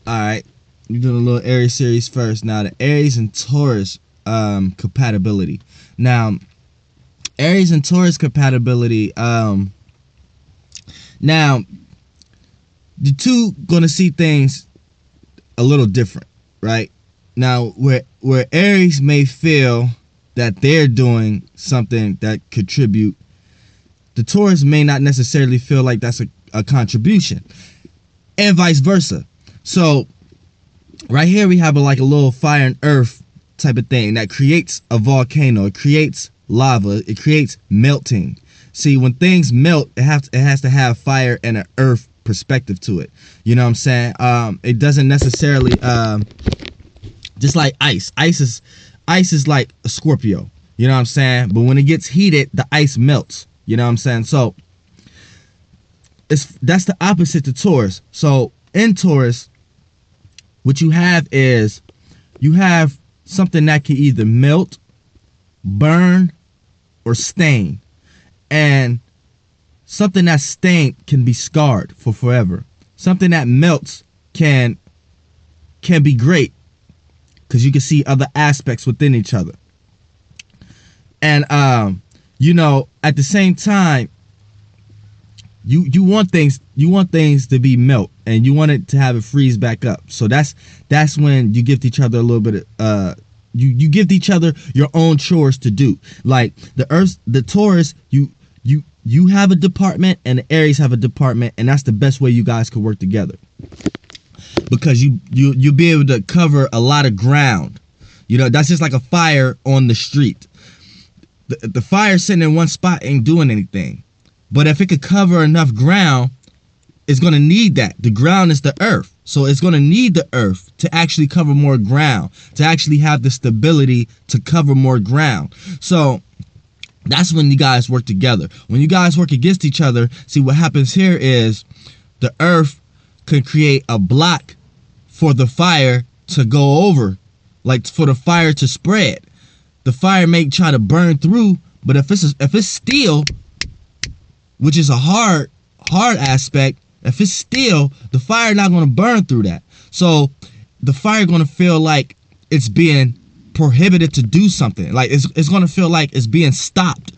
Alright, we're doing a little Aries series first. Now, the Aries and Taurus compatibility. Now, Aries and Taurus compatibility, now, the two gonna see things a little different, right? Now, where Aries may feel that they're doing something that contribute, the Taurus may not necessarily feel like that's a contribution, and vice versa. So right here we have a little fire and earth type of thing that creates a volcano. It creates lava. It creates melting. See, when things melt, it has to have fire and an earth perspective to it. You know what I'm saying? It doesn't necessarily just like ice. Ice is like a Scorpio. You know what I'm saying? But when it gets heated, the ice melts. You know what I'm saying? So that's the opposite to Taurus. So in Taurus, what you have is you have something that can either melt, burn, or stain. And something that's stained can be scarred for forever. Something that melts can be great because you can see other aspects within each other. And at the same time, you want things to be melt, and you want it to have it freeze back up. So that's when you give each other a little bit of you give each other your own chores to do. Like the Taurus, you have a department and the Aries have a department, and that's the best way you guys could work together, because you'll be able to cover a lot of ground. That's just like a fire on the street. The fire sitting in one spot ain't doing anything. But if it could cover enough ground, it's going to need that. The ground is the earth. So it's going to need the earth to actually cover more ground, to actually have the stability to cover more ground. So that's when you guys work together. When you guys work against each other, see what happens here is the earth can create a block for the fire to go over, like for the fire to spread. The fire may try to burn through, but if it's steel, which is a hard aspect, if it's steel, the fire not going to burn through that. So the fire going to feel like it's being prohibited to do something. Like it's going to feel like it's being stopped.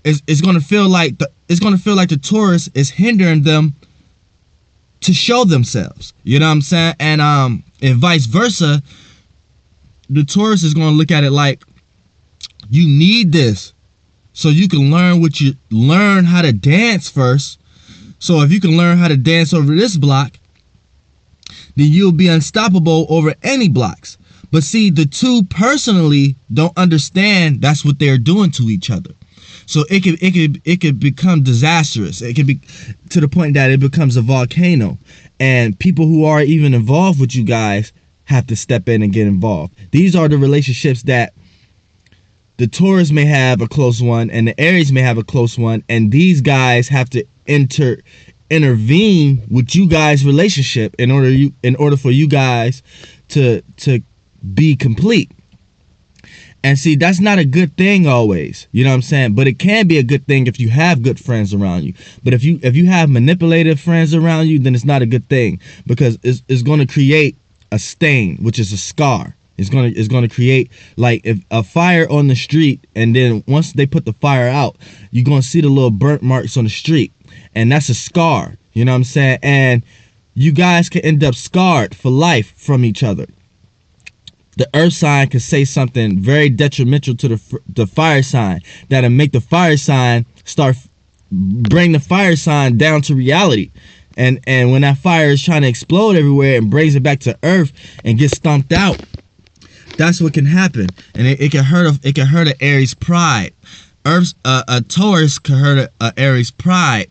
It's going to feel like the Taurus is hindering them to show themselves. You know what I'm saying? And vice versa, the Taurus is going to look at it like, you need this so you can learn how to dance first. So if you can learn how to dance over this block, then you'll be unstoppable over any blocks. But see, the two personally don't understand that's what they're doing to each other. So it could become disastrous. It could be to the point that it becomes a volcano, and people who are even involved with you guys have to step in and get involved. These are the relationships that the Taurus may have a close one and the Aries may have a close one, and these guys have to intervene with you guys' relationship in order for you guys to be complete. And see, that's not a good thing always. You know what I'm saying? But it can be a good thing if you have good friends around you. But if you have manipulative friends around you, then it's not a good thing, because it's going to create a stain, which is a scar. It's gonna create, like, if a fire on the street, and then once they put the fire out, you're gonna see the little burnt marks on the street, and that's a scar. You know what I'm saying? And you guys can end up scarred for life from each other. The earth sign can say something very detrimental to the fire sign that'll make the fire sign bring the fire sign down to reality. And when that fire is trying to explode everywhere and brings it back to earth and gets stomped out, that's what can happen. And it can hurt an Aries pride. A Taurus can hurt a Aries pride,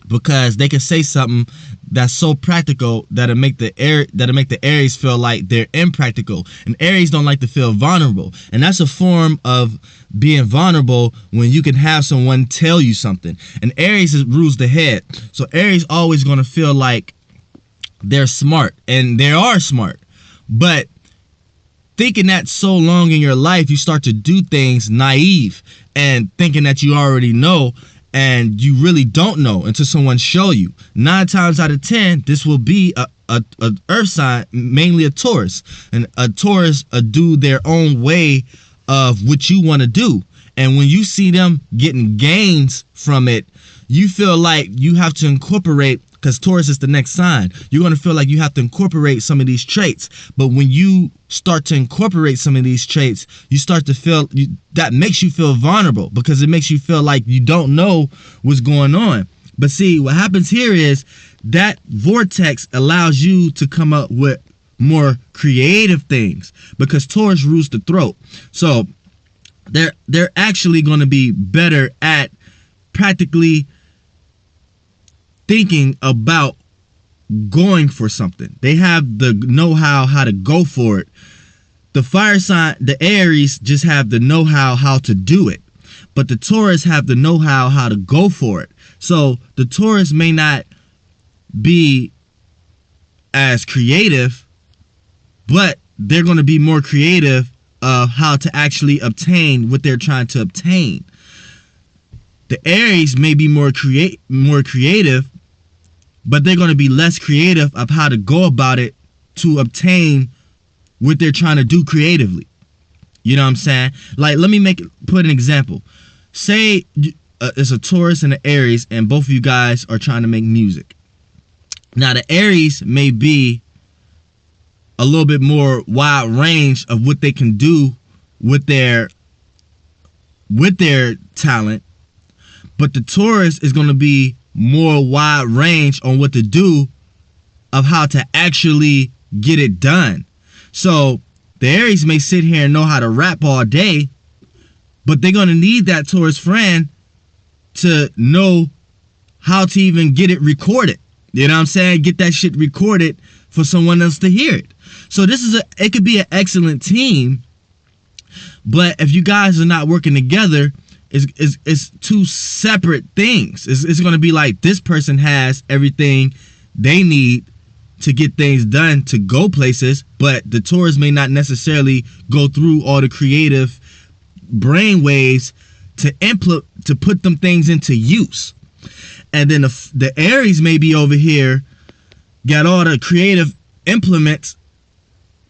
because they can say something that's so practical that'll make the Aries feel like they're impractical. And Aries don't like to feel vulnerable, and that's a form of being vulnerable when you can have someone tell you something. And Aries rules the head, so Aries always going to feel like they're smart, and they are smart, but thinking that so long in your life, you start to do things naive and thinking that you already know, and you really don't know until someone show you. 9 times out of 10, this will be a earth sign, mainly a Taurus, and a Taurus do their own way of what you want to do. And when you see them getting gains from it, you feel like you have to incorporate, because Taurus is the next sign. You're going to feel like you have to incorporate some of these traits. But when you start to incorporate some of these traits, you start to feel that makes you feel vulnerable, because it makes you feel like you don't know what's going on. But see, what happens here is that vortex allows you to come up with more creative things, because Taurus rules the throat. So they're actually going to be better at practically thinking about going for something. They have the know-how how to go for it. The fire sign, the Aries, just have the know-how how to do it, but the Taurus have the know-how how to go for it. So the Taurus may not be as creative, but they're going to be more creative of how to actually obtain what they're trying to obtain. The Aries may be more creative, but they're going to be less creative of how to go about it to obtain what they're trying to do creatively. You know what I'm saying? Like, let me put an example. Say it's a Taurus and an Aries, and both of you guys are trying to make music. Now, the Aries may be a little bit more wide range of what they can do with their talent, but the Taurus is going to be more wide range on what to do of how to actually get it done. So the Aries may sit here and know how to rap all day, but they're going to need that Taurus friend to know how to even get it recorded. You know what I'm saying? Get that shit recorded for someone else to hear it. So it could be an excellent team, but if you guys are not working together, it's two separate things. It's going to be like this person has everything they need to get things done to go places, but the Taurus may not necessarily go through all the creative brain waves to put them things into use. And then the Aries may be over here, got all the creative implements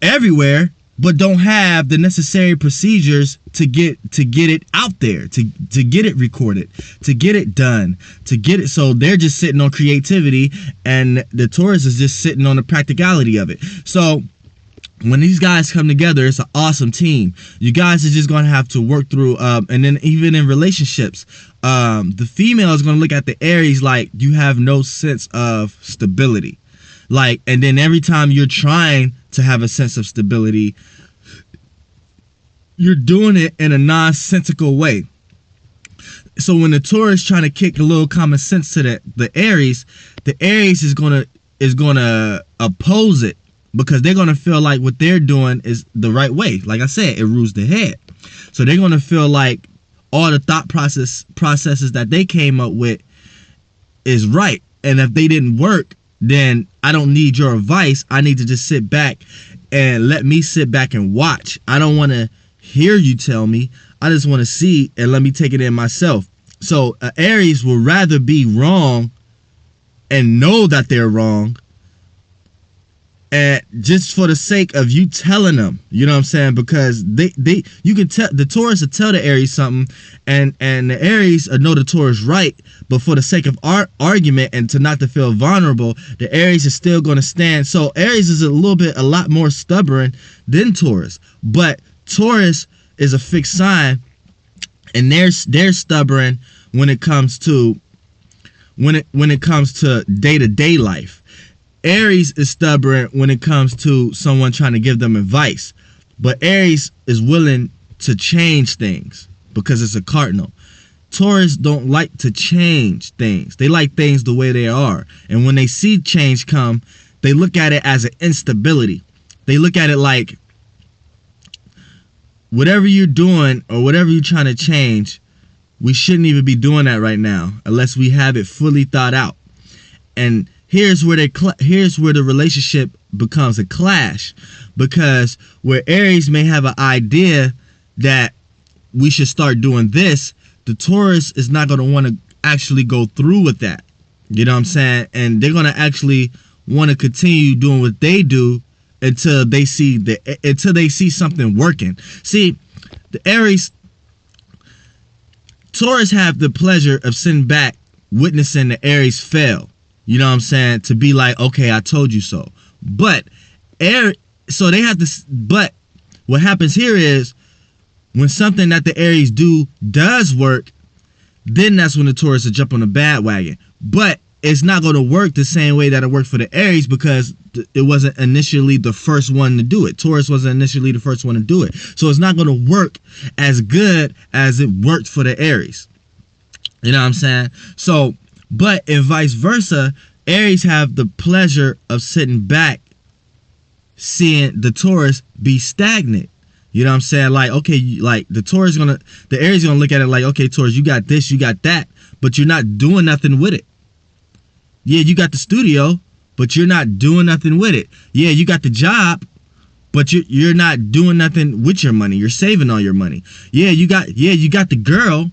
everywhere, but don't have the necessary procedures to get it out there, to get it recorded, to get it done, to get it. So they're just sitting on creativity, and the Taurus is just sitting on the practicality of it. So when these guys come together, it's an awesome team. You guys are just going to have to work through, and then even in relationships, the female is going to look at the Aries like you have no sense of stability. Like, and then every time you're trying to have a sense of stability, you're doing it in a nonsensical way. So when the Taurus trying to kick a little common sense to the Aries is gonna oppose it, because they're gonna feel like what they're doing is the right way. Like I said, it rules the head. So they're gonna feel like all the thought processes that they came up with is right. And if they didn't work, then I don't need your advice. I need to just sit back and let me sit back and watch. I don't want to hear you tell me. I just want to see and let me take it in myself. So Aries will rather be wrong and know that they're wrong, and just for the sake of you telling them, you know what I'm saying? Because you can tell the Taurus will tell the Aries something, and the Aries know the Taurus right, but for the sake of our argument and to not to feel vulnerable, the Aries is still going to stand. So Aries is a lot more stubborn than Taurus, but Taurus is a fixed sign, and they're stubborn when it comes to day-to-day life. Aries is stubborn when it comes to someone trying to give them advice, but Aries is willing to change things because it's a cardinal. Taurus don't like to change things. They like things the way they are, and when they see change come, they look at it as an instability. They look at it like whatever you're doing or whatever you're trying to change, we shouldn't even be doing that right now unless we have it fully thought out. And here's where the relationship becomes a clash, because where Aries may have an idea that we should start doing this, the Taurus is not going to want to actually go through with that. You know what I'm saying? And they're going to actually want to continue doing what they do until they see something working. See, the Aries Taurus have the pleasure of sitting back witnessing the Aries fail. You know what I'm saying? To be like, okay, I told you so. But so they have to. But what happens here is when something that the Aries do does work, then that's when the Taurus will jump on the bandwagon. But it's not going to work the same way that it worked for the Aries because it wasn't initially the first one to do it. Taurus wasn't initially the first one to do it. So it's not going to work as good as it worked for the Aries. You know what I'm saying? So, but and vice versa, Aries have the pleasure of sitting back, seeing the Taurus be stagnant. You know what I'm saying? Like, okay, like the Aries gonna look at it like, okay, Taurus, you got this, you got that, but you're not doing nothing with it. Yeah, you got the studio, but you're not doing nothing with it. Yeah, you got the job, but you're not doing nothing with your money. You're saving all your money. Yeah, you got the girl,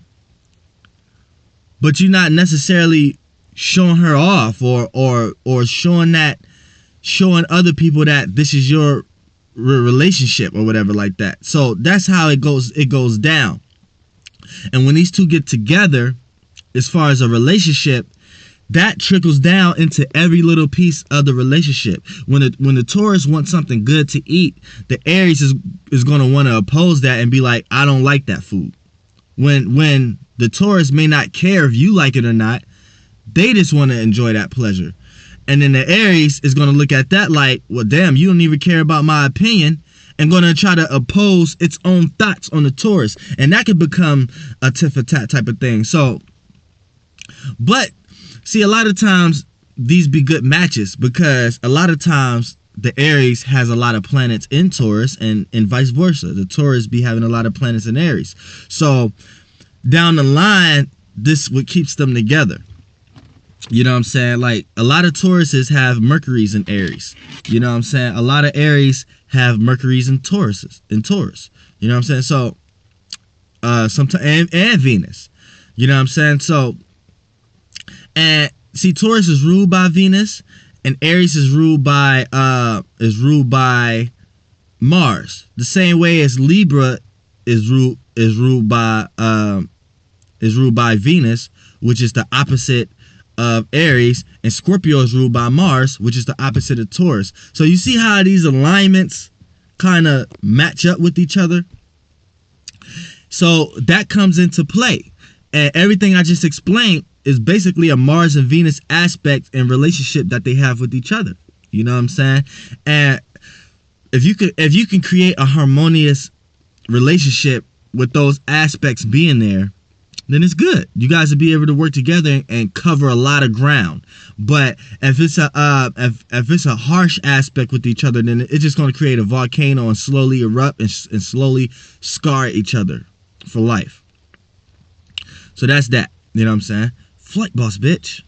but you're not necessarily showing her off or showing other people that this is your relationship or whatever like that. So that's how it goes down. And when these two get together, as far as a relationship, that trickles down into every little piece of the relationship. When the Taurus wants something good to eat, the Aries is going to want to oppose that and be like, I don't like that food. When the Taurus may not care if you like it or not, they just want to enjoy that pleasure. And then the Aries is going to look at that like, well, damn, you don't even care about my opinion, and going to try to oppose its own thoughts on the Taurus. And that could become a tit for tat type of thing. So, but see, a lot of times these be good matches because a lot of times the Aries has a lot of planets in Taurus and vice versa. The Taurus be having a lot of planets in Aries. So down the line, this what keeps them together. You know what I'm saying? Like a lot of Tauruses have Mercury's in Aries. You know what I'm saying? A lot of Aries have Mercury's in Taurus. You know what I'm saying? So sometimes and Venus. You know what I'm saying? So and see, Taurus is ruled by Venus, and Aries is ruled by Mars. The same way as Libra is ruled by Venus, which is the opposite of Aries, and Scorpio is ruled by Mars, which is the opposite of Taurus. So you see how these alignments kind of match up with each other. So that comes into play, and everything I just explained is basically a Mars and Venus aspect and relationship that they have with each other. You know what I'm saying? And if you can create a harmonious relationship with those aspects being there, then it's good. You guys will be able to work together and cover a lot of ground. But if it's a harsh aspect with each other, then it's just going to create a volcano and slowly erupt and slowly scar each other for life. So that's that. You know what I'm saying? Flight boss, bitch.